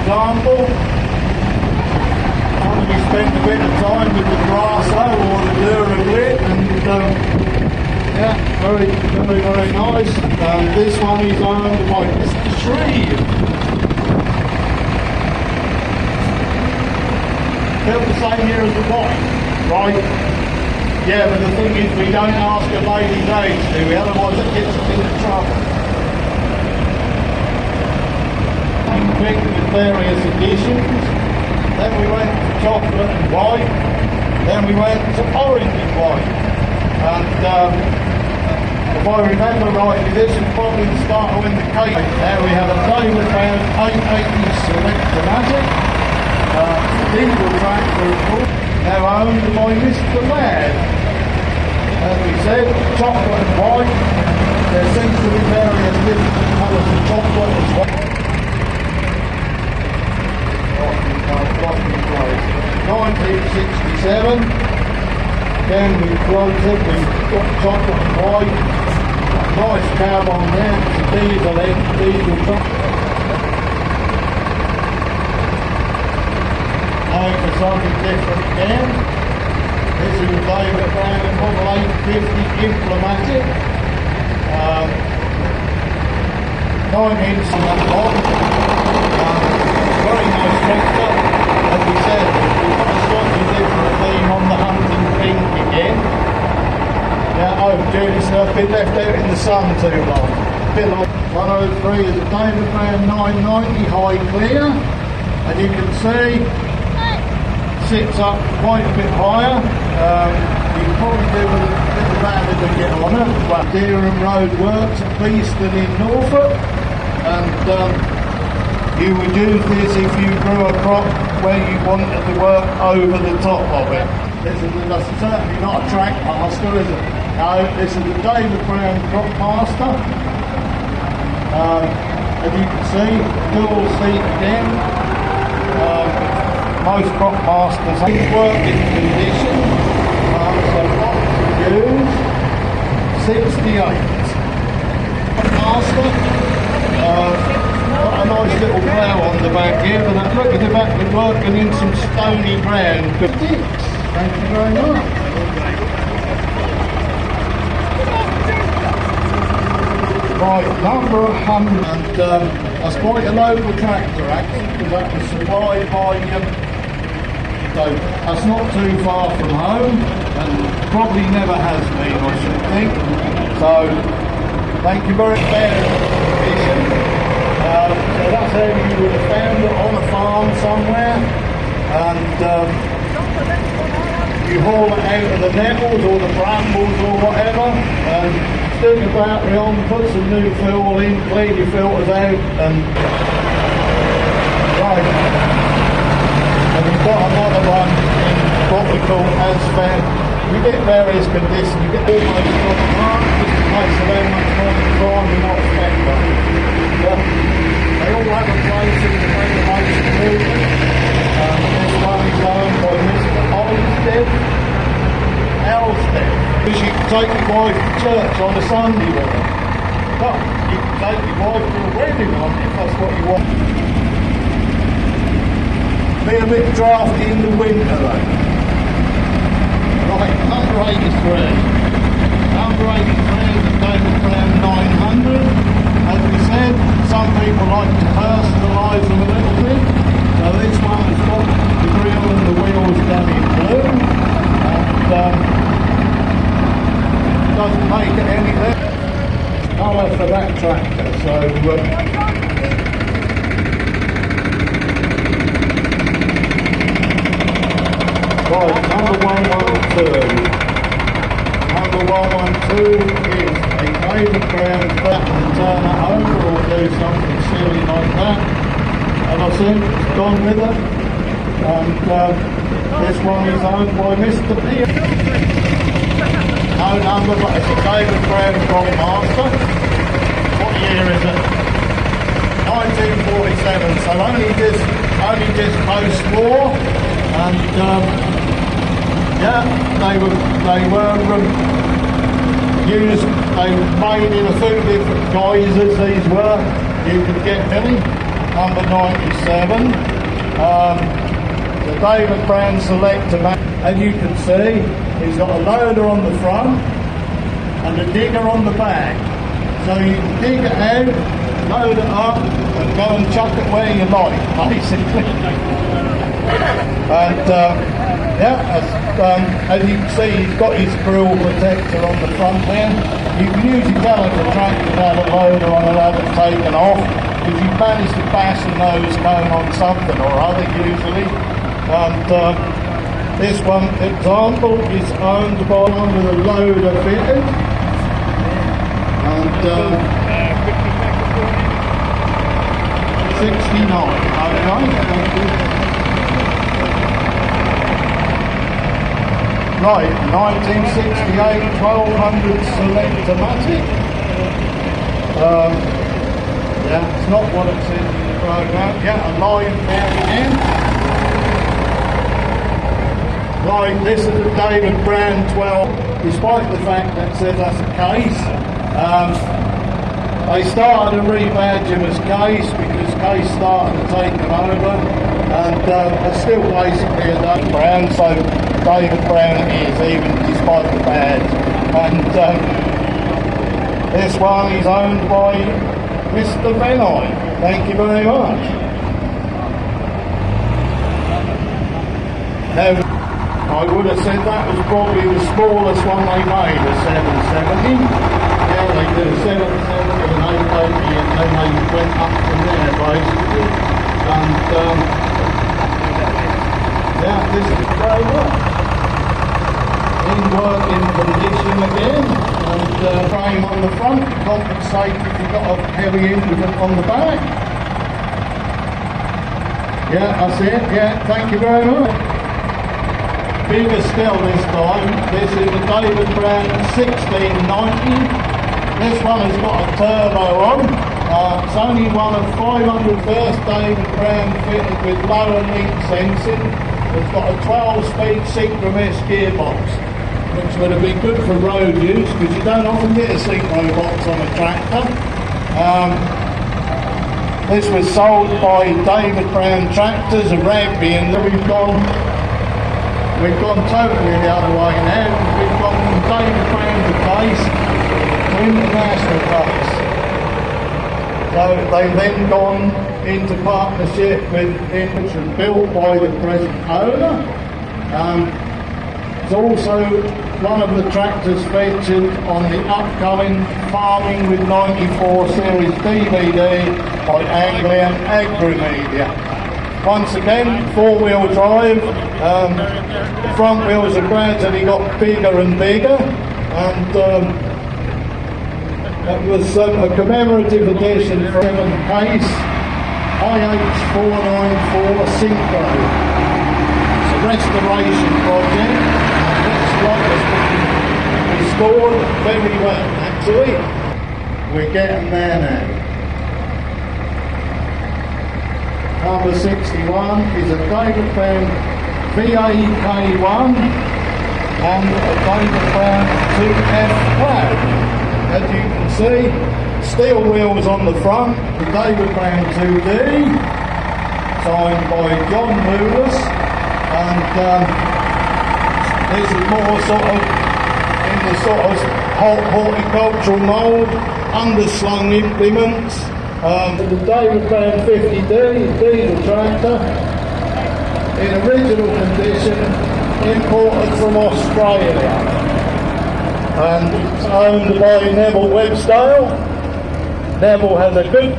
example. We spent a bit of time with the Grasso or the Duraglit, and yeah, very, very, very nice. This one is owned by Mr. Shreve. Built the same year as the white, right? Yeah, but the thing is, we don't ask a lady's age, do we? Otherwise it gets us into trouble. Pick with various editions. Then we went to chocolate and white. Then we went to orange and white. And if I remember rightly, this was probably the start of the cake. There we have a David Brown 880 Select-O-Matic. Diesel tractor, of course. Now owned by Mr. Laird. As we said, chocolate and white. There seems to be various different colours of chocolate as well. 1967. Then we quoted, we've got chocolate and white. Nice cab on there, it's a diesel truck. Now for something different again. This is a David Brown Model 850 Implomatic. 9 inch on that lot. Very nice tractor. As we said, we've got a slightly different theme on the hunting pink again. Yeah, overdue, it's been left out in the sun too long. Bit like 103 is a David Brown 990 high clear. As you can see, sits up quite a bit higher. You can probably do a bit of damage to get on it. But Dereham Road Works at Beeston in Norfolk. And you would use this if you grew a crop where you wanted to work over the top of it. This is certainly not a track master, is it? No, this is the David Brown Crop Master. As you can see, dual seat again. Most crop masters have working condition. So lots of use. 68. Master. Got a nice little plough on the back here, but look at the back, we're working in some stony ground. Thank you very much. Right, number 100, and that's quite a local tractor actually, because that was supplied by so that's not too far from home, and probably never has been, I should think. So, thank you very much. So that's how you would have found it, on a farm somewhere, and you haul it out of the nettles or the brambles or whatever, and stick the battery on, put some new fuel in, clean your filters out, and right. And we've got another one in what we call ASFAB. You get various conditions, you get almost on the mark, just in case of how much more the farm you're not spending. They all have a place in the personalization movement. This one is owned by Mr. Olstead. Because you can take your wife to church on a Sunday with her. But you can take your wife to a wedding on it if that's what you want. Be a bit drafty in the winter though. Right, number 83. Number 83 is a David Brown 900. As we said, some people like to personalise them a little bit. So this one has got the grill and the wheels done in blue. And doesn't make it any less colour for that tractor. So right, number 112. Number 112 is a David Brown that can turn it over or do something silly like that. And I said, it's gone with it. And this one is owned by Mr. Peer. No number, but it's a David Brown Crop Master. What year is it? 1947, so only just post-war. And yeah, they were used, they were made in a few different guises, these were. You could get many. number 97. The David Brown Selector. As you can see, he's got a loader on the front and a digger on the back. So you can dig it out, load it up, and go and chuck it where you like, basically. And as you can see, he's got his grill protector on the front there. You can usually tell if the tractor had a loader on and had it taken off, because you manage to fasten those going on something or other usually. And this one, example, is owned by one with a loader fitted. And 69, okay. Right, 1968 1200 Select-O-Matic. Yeah, it's not what it says in the program. Yeah, a live there again. Right, this is a David Brown 12. Despite the fact that it says that's a case, they started to rebadge him as case because case started to take them over, and they're still basically a David Brown, so David Brown it is, even despite the badge. And this one is owned by Mr. Benoit. Thank you very much. Now, I would have said that was probably the smallest one they made, a 770. Yeah, they did a 770 and 880, and then they went up from there, basically. And, yeah, this is very well. In working condition again, and frame on the front to compensate if you've got a heavy implement on the back. Yeah, that's it. Yeah, thank you very much. Bigger still this time. This is the David Brown 1690. This one has got a turbo on. It's only one of 500 first David Brown fitted with low and leak sensing. It's got a 12-speed synchro-mesh gearbox, which would have been good for road use because you don't often get a synchro box on a tractor. This was sold by David Brown Tractors of Rugby, and we've gone totally the other way now. We've gone from David Brown to case to international case. So they've then gone into partnership with which was built by the present owner. It's also one of the tractors featured on the upcoming Farming with 94 series DVD by Anglian Agri-Media. Once again, four-wheel drive. Front wheels have gradually got bigger and bigger, and that was a commemorative edition for him case IH494 Synchro. It's a restoration project. It's restored very well, actually. We're getting there now. Number 61 is a David Brown VAK1 and a David Brown 2F plough. As you can see, steel wheels on the front, the David Brown 2D, signed by John Lewis, and this is more sort of in the sort of horticultural mould, underslung implements. The David Brown 50D diesel tractor in original condition, imported from Australia, and it's owned by Neville Webstyle. Neville has a good